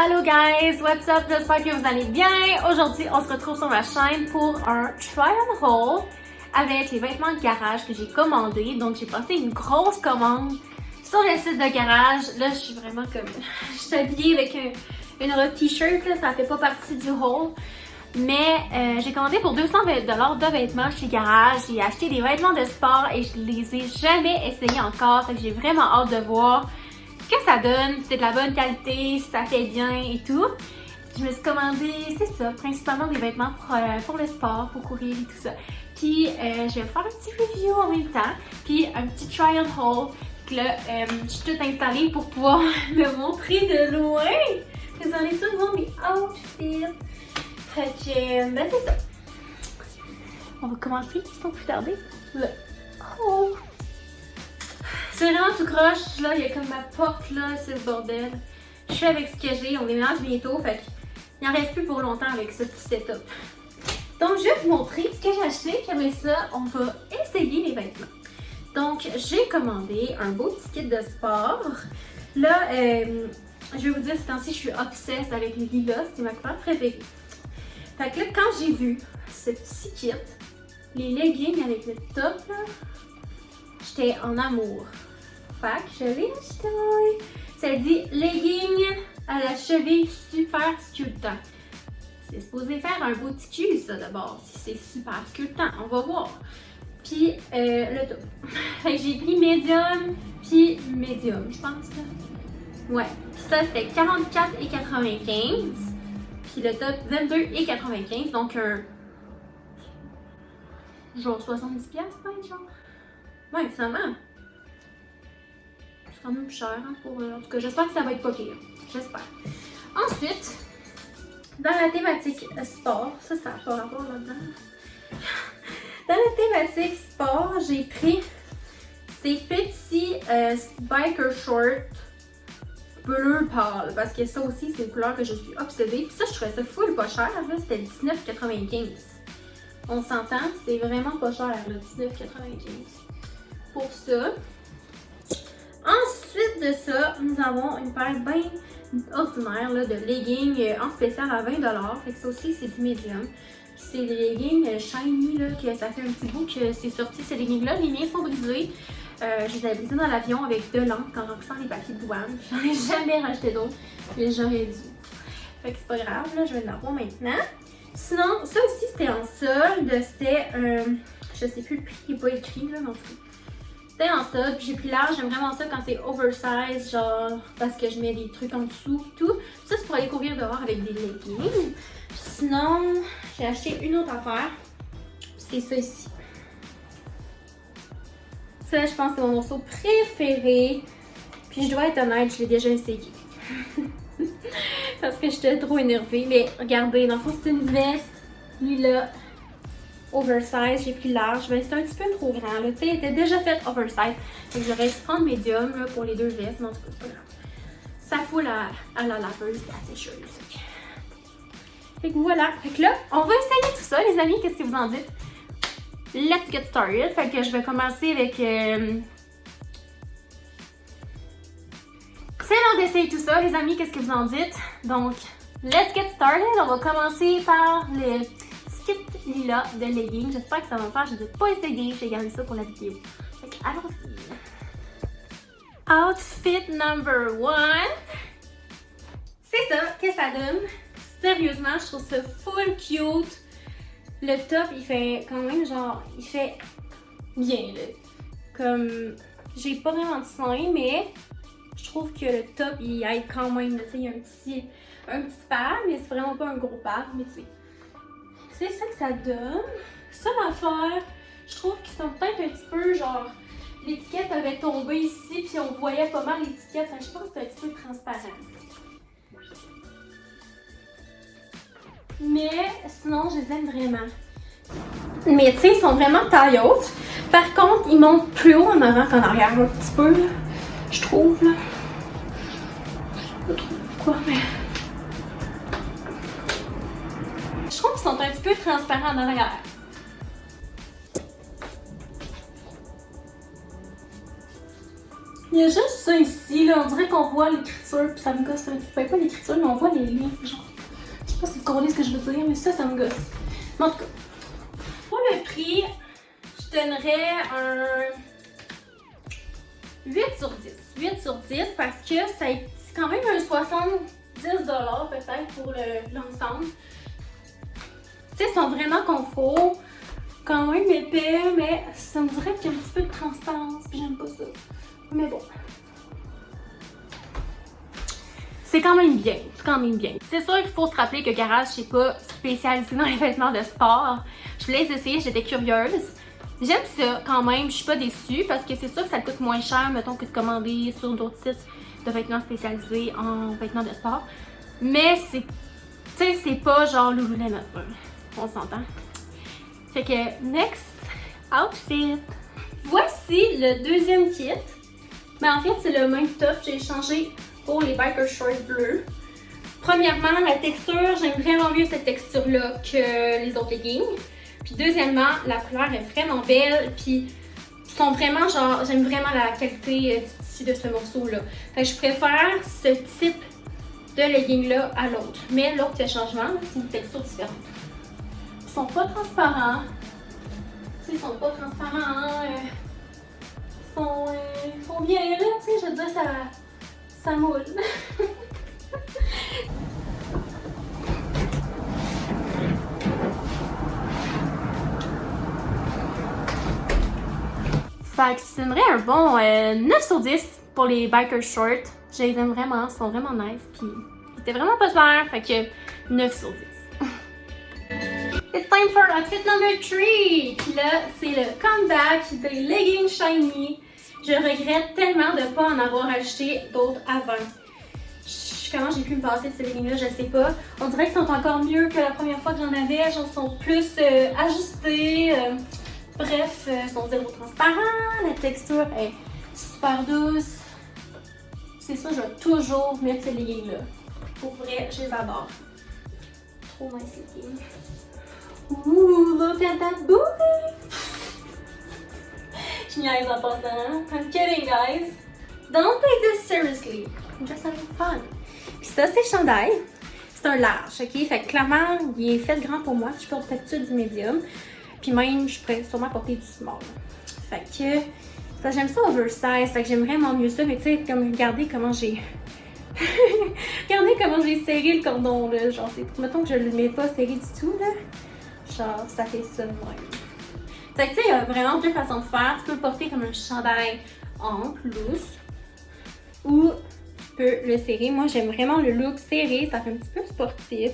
Allô guys, what's up? J'espère que vous allez bien. Aujourd'hui, on se retrouve sur ma chaîne pour un try on haul avec les vêtements de garage que j'ai commandés. Donc j'ai passé une grosse commande sur le site de garage. Là, je suis vraiment comme... Je suis habillée avec une robe t-shirt, ça fait pas partie du haul. Mais j'ai commandé pour 220$ de vêtements chez Garage. J'ai acheté des vêtements de sport et je les ai jamais essayés encore. Fait que j'ai vraiment hâte de voir ce que ça donne, si c'est de la bonne qualité, si ça fait bien et tout. Je me suis commandé, c'est ça, principalement des vêtements pour le sport, pour courir et tout ça. Puis je vais faire un petit review en même temps, puis un petit try on haul. Puis là, je suis toute installée pour pouvoir me montrer de loin. Vous allez tous voir mes outfits. Fait que, ben c'est ça. On va commencer sans plus tarder. Là. Oh! C'est vraiment tout croche. Là, il y a comme ma porte là, c'est le bordel. Je suis avec ce que j'ai. On déménage bientôt. Fait qu'il n'en reste plus pour longtemps avec ce petit setup. Donc, je vais vous montrer ce que j'ai acheté. Puis après ça, on va essayer les vêtements. Donc, j'ai commandé un beau petit kit de sport. Là, je vais vous dire, ce temps-ci, je suis obsesse avec les lilas. C'est ma couleur préférée. Fait que là, quand j'ai vu ce petit kit, les leggings avec le top, là, j'étais en amour. Fait que je l'ai acheté. Ça dit leggings à la cheville super sculptant. C'est supposé faire un beau petit cul, ça, d'abord. Si c'est super sculptant, on va voir. Puis le top. Fait que j'ai pris medium, puis medium, je pense, là. Ouais. Puis ça, c'était 44,95$. Puis le top 22,95$, donc genre 70$ peut-être, genre. Ouais, finalement. C'est quand même plus cher, hein, pour... en tout cas, j'espère que ça va être pas pire. J'espère. Ensuite, dans la thématique sport, ça n'a pas rapport là-dedans. Dans la thématique sport, j'ai pris ces petits biker shorts bleu pâle, parce que ça aussi c'est une couleur que je suis obsédée. Puis ça, je trouvais ça full pas cher, là, c'était 19,95$. On s'entend, c'est vraiment pas cher, là, 19,95$ pour ça. Ensuite de ça, nous avons une paire bien ordinaire là, de leggings en spécial à 20$. Fait que ça aussi c'est du medium. C'est des leggings shiny, là, que ça fait un petit bout que c'est sorti ces leggings-là. Les miens sont brisés. Je les avais brisés dans l'avion avec de l'encre en remplissant les papiers de douane. J'en ai jamais racheté d'autres, mais j'aurais dû. Fait que c'est pas grave, là, je vais l'avoir maintenant. Sinon, ça aussi c'était en solde. C'était, je sais plus le prix, il n'est pas écrit là, non plus. C'était en solde, puis j'ai pris large. J'aime vraiment ça quand c'est oversize, genre parce que je mets des trucs en dessous et tout. Ça, c'est pour aller courir dehors avec des leggings. Sinon, j'ai acheté une autre affaire. C'est ça ici. Ça, je pense que c'est mon morceau préféré. Puis je dois être honnête, je l'ai déjà essayé. Parce que j'étais trop énervée. Mais regardez, dans le fond, c'est une veste. Là, oversize. J'ai pris large. Mais c'est un petit peu trop grand. Tu sais, elle était déjà faite oversize. Donc j'aurais dû prendre medium là, pour les deux vestes. Mais en tout cas, c'est pas grave. Ça fout à la laveuse et à la sécheuse. Fait que voilà. Fait que là, on va essayer tout ça, les amis. Qu'est-ce que vous en dites? Let's get started. Fait que je vais commencer avec... c'est l'heure d'essayer tout ça, les amis. Qu'est-ce que vous en dites? Donc, let's get started. On va commencer par le skit lila de leggings. J'espère que ça va me faire. Je ne l'ai pas essayé. J'ai gardé ça pour la vidéo. Fait que allons-y. Outfit number 1. C'est ça. Qu'est-ce que ça donne? Sérieusement, je trouve ça full cute. Le top, il fait quand même genre, il fait bien là. Comme, j'ai pas vraiment de sein, mais je trouve que le top, il aide quand même. Tu sais, il y a un petit pad, mais c'est vraiment pas un gros pad, mais tu sais. C'est ça que ça donne. Ça, l'affaire, je trouve qu'ils sont peut-être un petit peu genre, l'étiquette avait tombé ici, puis on voyait pas mal l'étiquette. Je pense que c'est un petit peu transparent. Mais sinon, je les aime vraiment. Mais tu sais, ils sont vraiment taille haute. Par contre, ils montent plus haut en avant qu'en arrière un petit peu, là, je trouve. Là. Je sais pas trop pourquoi, mais... Je trouve qu'ils sont un petit peu transparents en arrière. Il y a juste ça ici, là. On dirait qu'on voit l'écriture, puis ça me gosse un petit peu. Pas l'écriture, mais on voit les lignes, genre. Je sais pas si vous comprenez ce que je veux dire, mais ça me gosse. Mais en tout cas, pour le prix, je donnerais un 8 sur 10. 8 sur 10 parce que c'est quand même un 70$ peut-être pour l'ensemble. Tu sais, ils sont vraiment confort, quand même épais, mais ça me dirait qu'il y a un petit peu de transparence, puis j'aime pas ça. Mais bon. C'est quand même bien, c'est quand même bien. C'est sûr qu'il faut se rappeler que Garage, c'est pas spécialisé dans les vêtements de sport. Je voulais les essayer, j'étais curieuse. J'aime ça quand même, je suis pas déçue parce que c'est sûr que ça coûte moins cher, mettons, que de commander sur d'autres sites de vêtements spécialisés en vêtements de sport. Mais c'est, tu sais, c'est pas genre Lululemon, on s'entend. Fait que, next outfit. Voici le deuxième kit. Mais en fait, c'est le même top, j'ai changé pour les biker shorts bleus. Premièrement, la texture, j'aime vraiment mieux cette texture-là que les autres leggings. Puis deuxièmement, la couleur est vraiment belle, puis ils sont vraiment genre, j'aime vraiment la qualité du tissu de ce morceau-là. Fait que je préfère ce type de legging-là à l'autre. Mais l'autre, il y a changement, c'est une texture différente. Ils sont pas transparents. Tu sais, ils sont pas transparents. Ils sont bien là, tu sais, je veux dire, ça moule. Fait que je donnerais un bon 9 sur 10 pour les biker shorts. Je les aime vraiment, ils sont vraiment nice. Puis ils étaient vraiment pas chers, fait que 9 sur 10. It's time for outfit number 3! Puis là, c'est le comeback des leggings shiny. Je regrette tellement de ne pas en avoir acheté d'autres avant. Comment j'ai pu me passer de ces leggings-là, je sais pas. On dirait qu'ils sont encore mieux que la première fois que j'en avais. Genre, ils sont plus ajustés. Bref, ils sont zéro transparents. La texture est super douce. C'est ça, je vais toujours mettre ces leggings-là. Pour vrai, je les adore. Trop nice leggings. Ooh, look at that booty! Je niaise en passant. I'm kidding, guys. Don't take this seriously. I'm just having fun. Puis ça, c'est le chandail. C'est un large, ok? Fait que clairement, il est fait grand pour moi. Je porte peut-être du médium. Puis même, je pourrais sûrement porter du small. Fait que j'aime ça oversize. Fait que j'aime vraiment mieux ça. Mais tu sais, comme regardez comment j'ai... regardez comment j'ai serré le cordon, là. Genre, mettons que je le mets pas serré du tout, là. Genre, ça fait ça de même. Fait que tu sais, il y a vraiment deux façons de faire. Tu peux le porter comme un chandail ample, loose, ou tu peux le serrer. Moi, j'aime vraiment le look serré. Ça fait un petit peu sportif.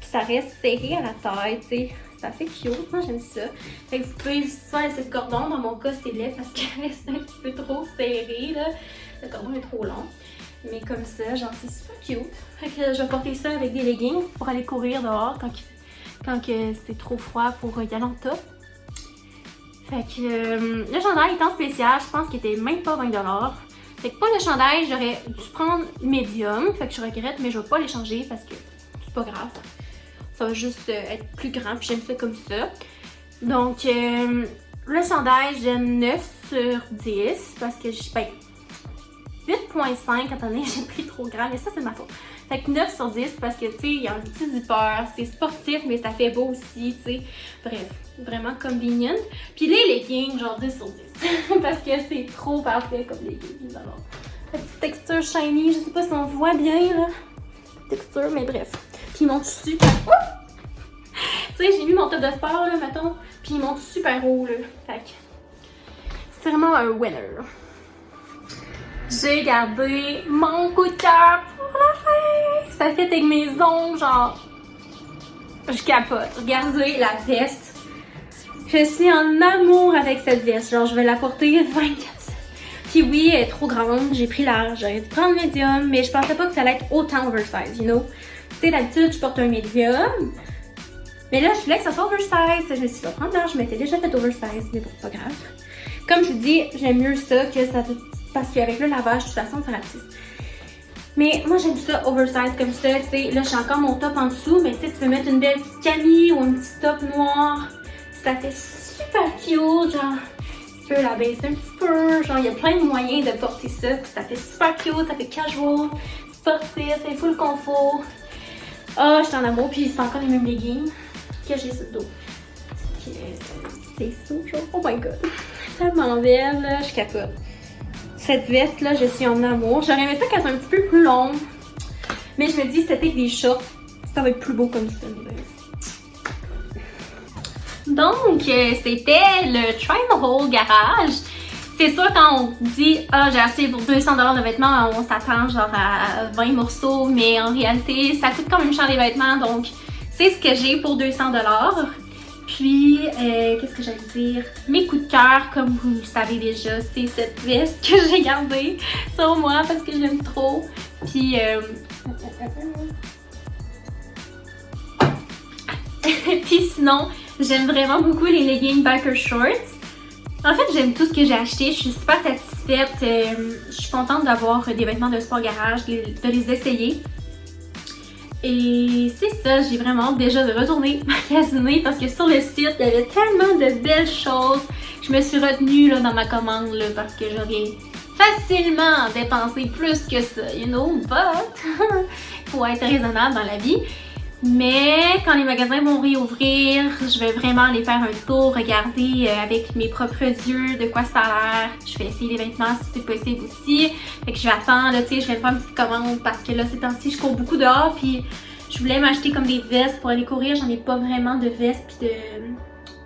Puis ça reste serré à la taille, tu sais. Ça fait cute. Moi, j'aime ça. Fait que vous pouvez soit laisser le cordon. Dans mon cas, c'est laid parce qu'il reste un petit peu trop serré, là. Le cordon est trop long. Mais comme ça, genre, c'est super cute. Fait que je vais porter ça avec des leggings pour aller courir dehors quand c'est trop froid pour y aller en top. Fait que le chandail étant spécial, je pense qu'il était même pas 20$. Fait que pour le chandail, j'aurais dû prendre medium. Fait que je regrette, mais je vais pas les changer parce que c'est pas grave. Ça va juste être plus grand, puis j'aime ça comme ça. Donc, le chandail, j'aime 9 sur 10 parce que je paye 8.5. Attendez, j'ai pris trop grand, mais ça, c'est ma faute. Fait que 9 sur 10 parce que, tu sais, il y a un petit zipper, c'est sportif, mais ça fait beau aussi, tu sais. Bref, vraiment convenient. Puis les leggings, genre 10 sur 10 parce que c'est trop parfait comme leggings. Alors, la petite texture shiny, je sais pas si on voit bien, là, texture, mais bref. Puis ils montent super... tu sais, j'ai mis mon top de sport, là, mettons, puis ils montent super haut, là. Fait que c'est vraiment un winner. J'ai gardé mon coup de cœur pour la fin. Ça fait avec mes ongles, genre, je capote. Regardez la veste. Je suis en amour avec cette veste. Genre, je vais la porter 24/7. Puis oui, elle est trop grande. J'ai pris large. J'aurais dû prendre medium, mais je pensais pas que ça allait être autant oversize, you know. Tu sais, d'habitude, je porte un medium. Mais là, je voulais que ça soit oversize. Je me suis dit, je vais prendre large. Je m'étais déjà fait oversize, mais bon, pas grave. Comme je vous dis, j'aime mieux ça que ça... Parce qu'avec le lavage, de toute façon, ça ratisse. Mais moi, j'aime ça oversize comme ça. Tu sais, là, j'ai encore mon top en dessous. Mais tu sais, tu peux mettre une belle petite camille ou un petit top noir. Ça fait super cute. Genre, peux la baisser un petit peu. Genre, il y a plein de moyens de porter ça. Puis ça fait super cute, ça fait casual, sportif, c'est full confort. Ah, je suis en amour. Puis c'est encore les mêmes leggings que j'ai sur le dos. C'est ça, genre. Oh my god. Tellement belle, là, je capote. Cette veste-là, je suis en amour. J'aurais aimé ça qu'elle soit un petit peu plus longue. Mais je me dis, c'était avec des shorts, ça va être plus beau comme ça. Donc, c'était le Try and Hold Garage. C'est sûr, quand on dit « Ah, j'ai acheté pour 200$ de vêtements », on s'attend genre à 20 morceaux, mais en réalité, ça coûte quand même cher les vêtements, donc c'est ce que j'ai pour 200$. Puis, qu'est-ce que j'allais dire? Mes coups de cœur, comme vous le savez déjà, c'est cette veste que j'ai gardée sur moi parce que je l'aime trop. Puis, puis sinon, j'aime vraiment beaucoup les leggings biker shorts. En fait, j'aime tout ce que j'ai acheté. Je suis super satisfaite. Je suis contente d'avoir des vêtements de sport garage, de les essayer. Et c'est ça, j'ai vraiment déjà de retourner magasiner parce que sur le site, il y avait tellement de belles choses. Je me suis retenue là, dans ma commande là, parce que j'aurais facilement dépensé plus que ça, you know, but faut être raisonnable dans la vie. Mais quand les magasins vont réouvrir, je vais vraiment aller faire un tour, regarder avec mes propres yeux de quoi ça a l'air. Je vais essayer les vêtements si c'est possible aussi. Fait que je vais attendre, tu sais, je vais me faire une petite commande parce que là, ces temps-ci, je cours beaucoup dehors. Puis je voulais m'acheter comme des vestes pour aller courir. J'en ai pas vraiment de vestes puis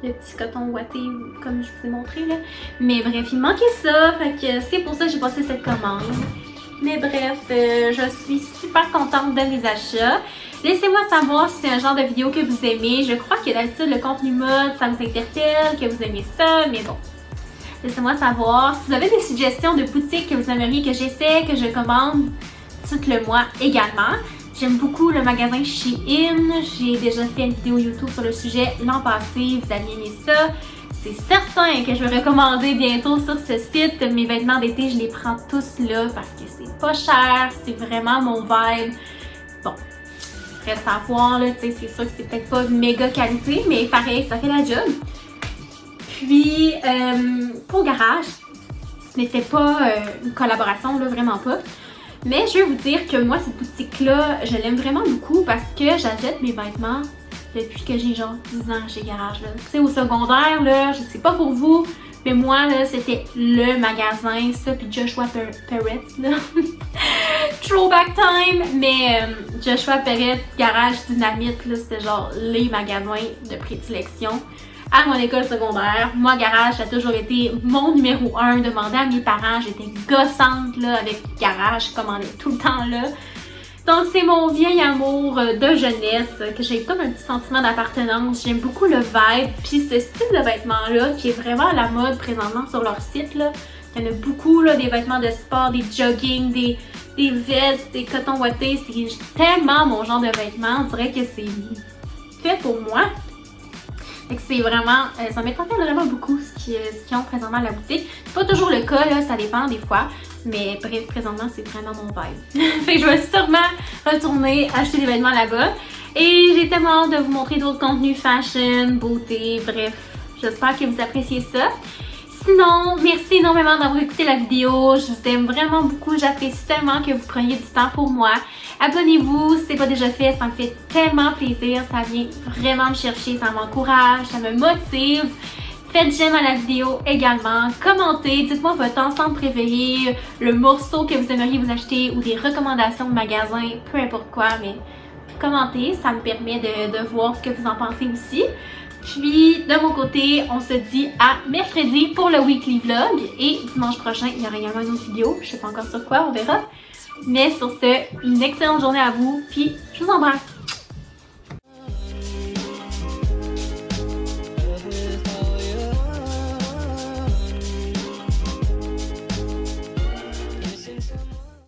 de petits cotons ouatés comme je vous ai montré là. Mais bref, il manquait ça. Fait que c'est pour ça que j'ai passé cette commande. Mais bref, je suis super contente de mes achats. Laissez-moi savoir si c'est un genre de vidéo que vous aimez. Je crois que d'habitude, le contenu mode, ça vous interpelle, que vous aimez ça, mais bon. Laissez-moi savoir. Si vous avez des suggestions de boutiques que vous aimeriez que j'essaie, que je commande, dites-le moi également. J'aime beaucoup le magasin Shein. J'ai déjà fait une vidéo YouTube sur le sujet l'an passé. Vous allez aimer ça. C'est certain que je vais recommander bientôt sur ce site. Mes vêtements d'été, je les prends tous là parce que c'est pas cher. C'est vraiment mon vibe. Bon. Reste à voir, là, tu sais, c'est sûr que c'est peut-être pas méga qualité, mais pareil, ça fait la job. Puis, pour Garage, ce n'était pas une collaboration, là, vraiment pas. Mais je vais vous dire que moi, cette boutique-là, je l'aime vraiment beaucoup parce que j'achète mes vêtements depuis que j'ai genre 10 ans chez Garage, là. Tu sais, au secondaire, là, je sais pas pour vous, mais moi, là, c'était le magasin, ça, puis Joshua Perrett, là. Throwback time, mais Joshua Perrett, Garage Dynamite, là, c'était genre les magasins de prédilection à mon école secondaire. Moi, Garage, ça a toujours été mon numéro 1. Demandé à mes parents, j'étais gossante là, avec Garage, je commandais tout le temps là. Donc, c'est mon vieil amour de jeunesse, que j'ai comme un petit sentiment d'appartenance. J'aime beaucoup le vibe, puis ce style de vêtements-là, qui est vraiment à la mode présentement sur leur site, là. Il y en a beaucoup, là, des vêtements de sport, des jogging, des vestes, des cotons ouatés. C'est tellement mon genre de vêtements. On dirait que c'est fait pour moi. Fait que c'est vraiment, ça m'interpelle vraiment beaucoup ce qu'ils ont présentement à la boutique. C'est pas toujours le cas, là, ça dépend des fois. Mais bref, présentement, c'est vraiment mon vibe. Fait que je vais sûrement retourner acheter des vêtements là-bas. Et j'ai tellement hâte de vous montrer d'autres contenus fashion, beauté, bref. J'espère que vous appréciez ça. Sinon, merci énormément d'avoir écouté la vidéo. Je vous aime vraiment beaucoup. J'apprécie tellement que vous preniez du temps pour moi. Abonnez-vous si ce n'est pas déjà fait. Ça me fait tellement plaisir. Ça vient vraiment me chercher. Ça m'encourage. Ça me motive. Faites j'aime à la vidéo également. Commentez. Dites-moi votre ensemble préféré. Le morceau que vous aimeriez vous acheter ou des recommandations de magasins. Peu importe quoi, mais commentez. Ça me permet de voir ce que vous en pensez aussi. Puis, de mon côté, on se dit à mercredi pour le weekly vlog. Et dimanche prochain, il y aura également une autre vidéo. Je sais pas encore sur quoi, on verra. Mais sur ce, une excellente journée à vous. Puis, je vous embrasse.